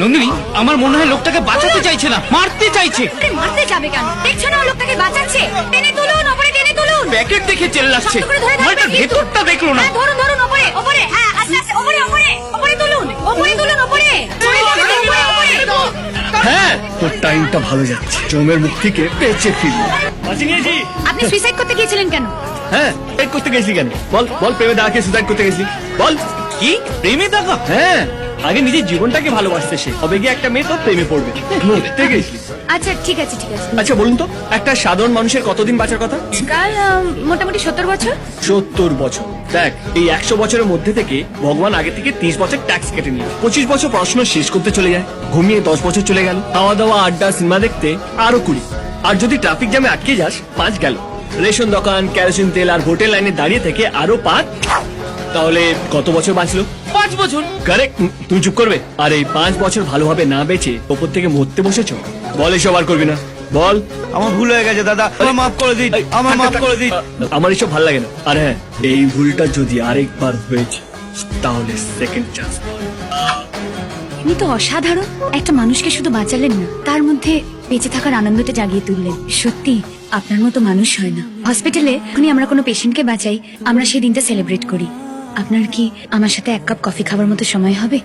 নন্দিনী, আমার মনে হয় লোকটাকে বাঁচাতে চাইছে না, মারতে চাইছে। আরে মারতে যাবে কেন? দেখছো না ও লোকটাকে বাঁচাচ্ছে। টেনে তুলুন, ওপরে টেনে তুলুন। প্যাকেট দেখে চেল্লাচ্ছে, শক্ত করে ধরে ধরে মালটার ভেতরটা দেখলো না। হ্যাঁ, ধরুন ধরুন, ওপরে ওপরে, হ্যাঁ আস্তে আস্তে, ওপরে ওপরে, ওপরে তুলুন, ওপরে তুলুন, ওপরে ওপরে ওপরে ওপরে। হ্যাঁ, তোর টাইমটা ভালো যাচ্ছে, জমের মুখ থেকে বেঁচে ফিরল। বাঁচে গিয়েছি। আপনি সুইসাইড করতে গিয়েছিলেন কেন? হ্যাঁ, সুইসাইড করতে গেছিলি কেন? বল বল, প্রেমে দাঁড়াকে সুইসাইড করতে গেছিলি বল। কি প্রেমে দেখা? হ্যাঁ, আগে নিজের জীবনটাকে ভালোবাসতে সে, তবে গিয়ে একটা মেয়ে তোর প্রেমে পড়বে। মরতে গেছিলি। আচ্ছা ঠিক আছে ঠিক আছে। আচ্ছা বলুন তো, একটা সাধারণ মানুষের কতদিন বাঁচার কথা? কাল মোটামুটি 70 বছর। 70 বছর। দেখ, এই 100 বছরের মধ্যে থেকে ভগবান আগে থেকে 30 বছর ট্যাক্স কেটে নিল। 25 বছর পড়াশোনা শেষ করতে চলে যায়, ঘুমিয়ে 10 বছর চলে গেল, খাওয়া দাওয়া আড্ডা সিনেমা দেখতে আরো 20। আর যদি ট্রাফিক জ্যামে আটকে যাস 5 গেল। রেশন দোকান, কেরোসিন তেল আর হোটেল লাইনে দাঁড়িয়ে থেকে আরো 5। তাহলে কত বছর বাঁচলো? 5 বছর। কারেক্ট। তুমি চুপ করবে। আর এই 5 বছর ভালোভাবে না বেঁচে ওপর থেকে মরতে বসেছো। বল, এসব আর করবি না, বল। আমার ভুল হয়ে গেছে দাদা, আমার মাফ করে দিন, আমার মাফ করে দিন। আমার এসব ভালো লাগে না। আর হ্যাঁ, এই ভুলটা যদি আরেকবার হয়েছে তাহলে সেকেন্ড চান্স। আপনি তো অসাধারণ। একটা মানুষকে শুধু বাঁচালেন না, তার মধ্যে বেঁচে থাকার আনন্দটা জাগিয়ে তুললেন। সত্যি আপনার মতো মানুষ হয় না। হসপিটালে যখনই আমরা কোনো পেশেন্টকে বাঁচাই, আমরা সেই দিনটা সেলিব্রেট করি। আপনার কি আমার সাথে 1 কাপ কফি খাবার মতো সময় হবে?